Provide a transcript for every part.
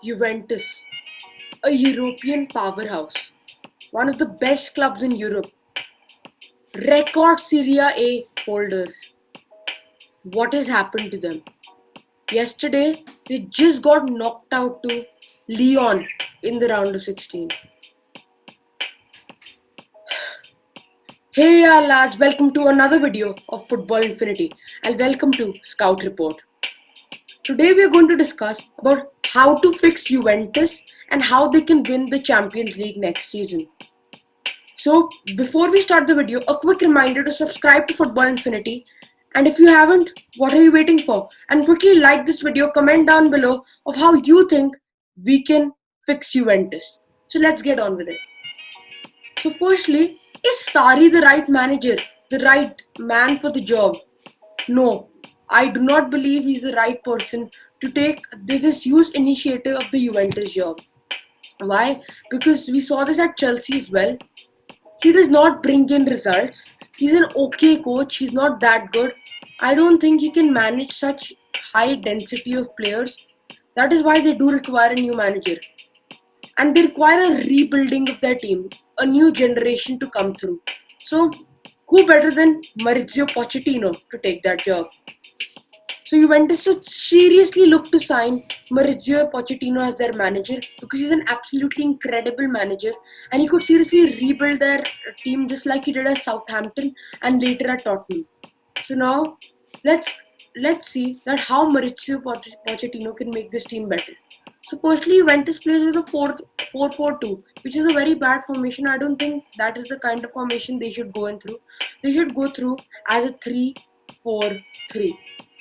Juventus, a European powerhouse, one of the best clubs in Europe, record Serie A holders. What has happened to them? Yesterday, they just got knocked out to Lyon in the round of 16. Hey lads, welcome to another video of Football Infinity and welcome to Scout Report. Today we are going to discuss about how to fix Juventus and how they can win the Champions League next season. So before we start the video, a quick reminder to subscribe to Football Infinity, and if you haven't, what are you waiting for? And quickly like this video, comment down below of how you think we can fix Juventus. So let's get on with it. So firstly, is Sarri the right manager, the right man for the job? No, I do not believe he's the right person to take this huge initiative of the Juventus job. Why? Because we saw this at Chelsea as well. He does not bring in results. He's an okay coach. He's not that good. I don't think he can manage such high density of players. That is why they do require a new manager. And they require a rebuilding of their team, a new generation to come through. So, who better than Maurizio Pochettino to take that job? So Juventus should seriously look to sign Maurizio Pochettino as their manager because he's an absolutely incredible manager and he could seriously rebuild their team just like he did at Southampton and later at Tottenham. So now let's see that how Maurizio Pochettino can make this team better. So firstly, Juventus plays with a 4-4-2, which is a very bad formation. I don't think that is the kind of formation they should go in through. They should go through as a 3-4-3.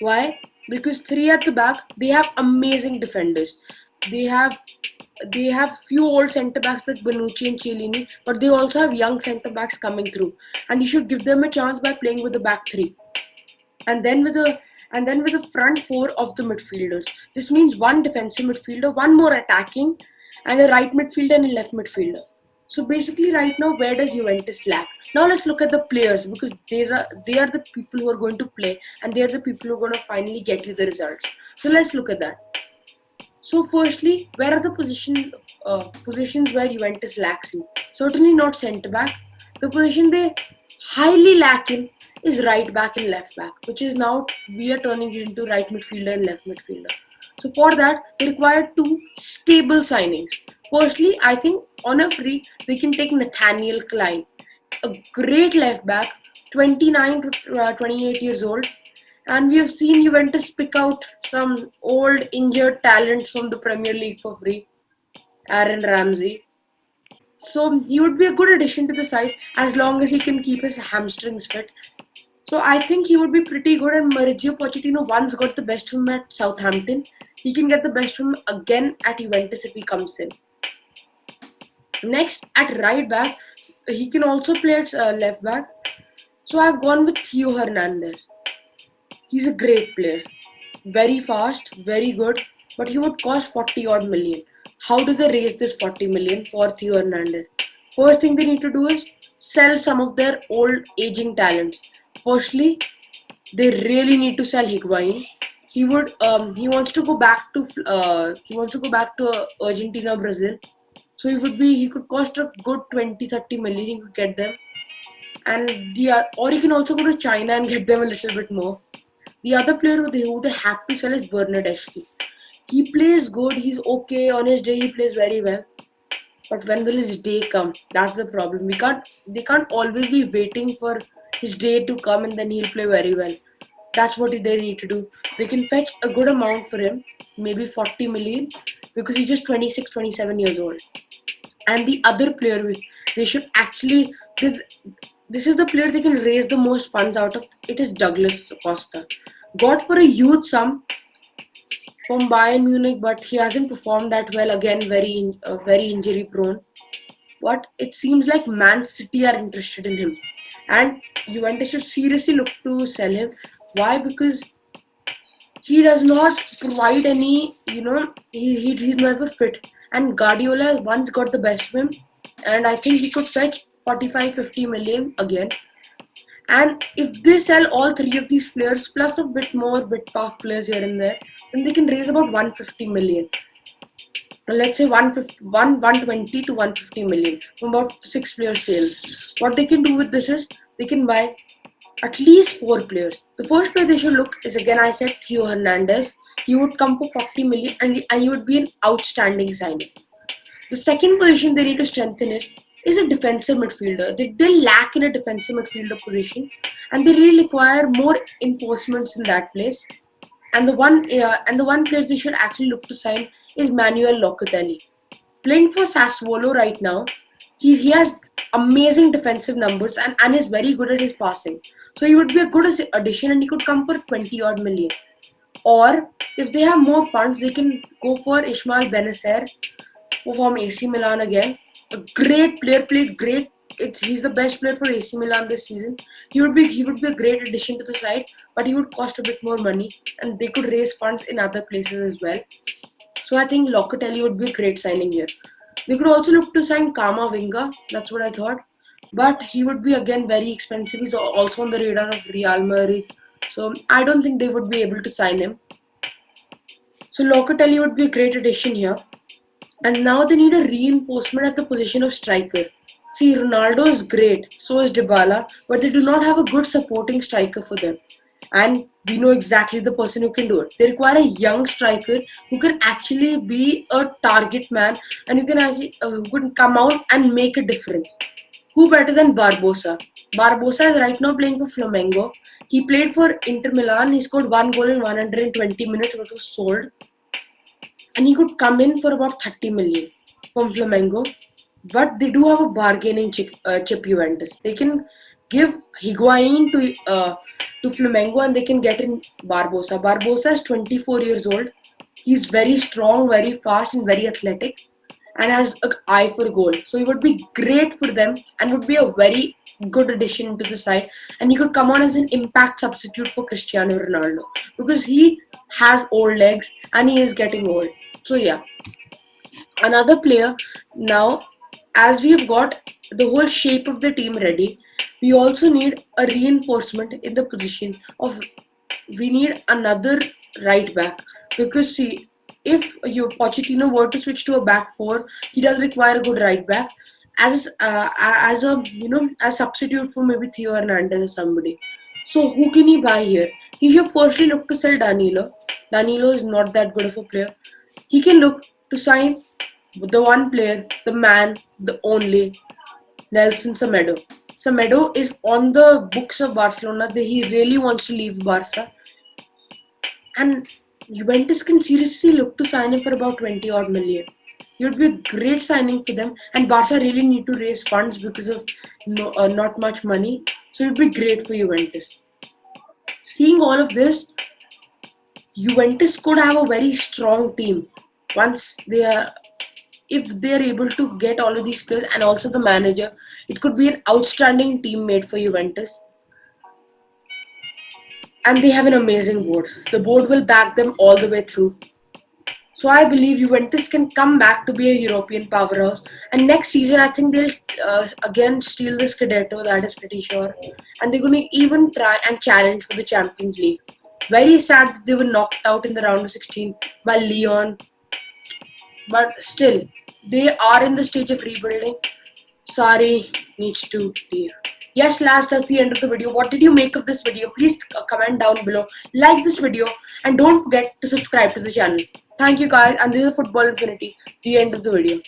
Why? Because three at the back, they have amazing defenders. They have few old centre backs like Bonucci and Chiellini, but they also have young centre backs coming through, and you should give them a chance by playing with the back three, and then with the front four of the midfielders. This means one defensive midfielder, one more attacking, and a right midfielder and a left midfielder. So basically right now, where does Juventus lack? Now let's look at the players because they are the people who are going to play and they are the people who are going to finally get you the results. So let's look at that. So firstly, where are the positions where Juventus lacks in? Certainly not centre back. The position they highly lack in is right back and left back, which is now we are turning it into right midfielder and left midfielder. So for that, they require two stable signings. Firstly, I think on a free, they can take Nathaniel Klein, a great left back, 29 to 28 years old. And we have seen Juventus pick out some old injured talents from the Premier League for free. Aaron Ramsey. So he would be a good addition to the side as long as he can keep his hamstrings fit. So I think he would be pretty good, and Maurizio Pochettino once got the best from him at Southampton. He can get the best from him again at Juventus if he comes in. Next, at right back, he can also play at left back. So I've gone with Theo Hernandez. He's a great player. Very fast, very good, but he would cost 40 odd million. How do they raise this 40 million for Theo Hernandez? First thing they need to do is sell some of their old aging talents. Firstly, they really need to sell Higuain. He wants to go back to Argentina, Brazil. So he could cost a good 20-30 million. He could get them, or he can also go to China and get them a little bit more. The other player who they have to sell is Bernardeschi. He plays good. He's okay on his day. He plays very well. But when will his day come? That's the problem. They can't always be waiting for his day to come and then he'll play very well. That's what they need to do. They can fetch a good amount for him, maybe 40 million, because he's just 26, 27 years old. And the other player, they should actually, this is the player they can raise the most funds out of. It is Douglas Costa. Got for a huge sum from Bayern Munich, but he hasn't performed that well. Again, very injury prone. But it seems like Man City are interested in him, and Juventus should seriously look to sell him. Why? Because he does not provide any. He's never fit, and Guardiola once got the best of him, and I think he could fetch 45-50 million again. And if they sell all three of these players plus a bit more bit park players here and there, then they can raise about 150 million. let's say 120 to 150 million from about 6 player sales. What they can do with this is they can buy at least 4 players. The first player they should look is, again I said, Theo Hernandez. He would come for 40 million and he would be an outstanding signing. The second position they need to strengthen is a defensive midfielder. They lack in a defensive midfielder position, and they really require more enforcements in that place. And the one player they should actually look to sign is Manuel Locatelli. Playing for Sassuolo right now, he has amazing defensive numbers and is very good at his passing. So he would be a good addition, and he could come for 20 odd million. Or if they have more funds, they can go for Ismail Benacer from AC Milan again. A great player, played great. He's the best player for AC Milan this season. He would be a great addition to the side, but he would cost a bit more money, and they could raise funds in other places as well. So I think Locatelli would be a great signing here. They could also look to sign Kamavinga. That's what I thought, but he would be again very expensive. He's also on the radar of Real Madrid, so I don't think they would be able to sign him. So Locatelli would be a great addition here. And now they need a reinforcement at the position of striker. See, Ronaldo is great, so is Dybala, but they do not have a good supporting striker for them. And we know exactly the person who can do it. They require a young striker who can actually be a target man and who can come out and make a difference. Who better than Barbosa? Barbosa is right now playing for Flamengo. He played for Inter Milan. He scored 1 goal in 120 minutes, but was sold, and he could come in for about 30 million from Flamengo. But they do have a bargaining chip Juventus. They can give Higuain to Flamengo, and they can get in Barbosa. Barbosa is 24 years old. He's very strong, very fast, and very athletic, and has an eye for goal. So he would be great for them and would be a very good addition to the side. And he could come on as an impact substitute for Cristiano Ronaldo because he has old legs and he is getting old. So yeah, another player now, as we have got the whole shape of the team ready, we also need a reinforcement in the position of, we need another right back, because see, if your Pochettino were to switch to a back four, he does require a good right back as a as substitute for maybe Theo Hernandez or somebody. So who can he buy here? He should firstly look to sell Danilo. Danilo is not that good of a player. He can look to sign the one player, the man, the only, Nelson Semedo. Semedo is on the books of Barcelona. He really wants to leave Barca. And Juventus can seriously look to sign him for about 20 odd million. It would be a great signing for them. And Barca really need to raise funds because of not much money. So it would be great for Juventus. Seeing all of this, Juventus could have a very strong team once if they are able to get all of these players and also the manager. It could be an outstanding team made for Juventus. And they have an amazing board. The board will back them all the way through. So I believe Juventus can come back to be a European powerhouse. And next season, I think they'll again steal the Scudetto, that is pretty sure. And they're going to even try and challenge for the Champions League. Very sad that they were knocked out in the round of 16 by Lyon. But still, they are in the stage of rebuilding. Sarri needs to leave. Yes, last, that's the end of the video. What did you make of this video? Please comment down below. Like this video and don't forget to subscribe to the channel. Thank you guys, and this is Football Infinity, the end of the video.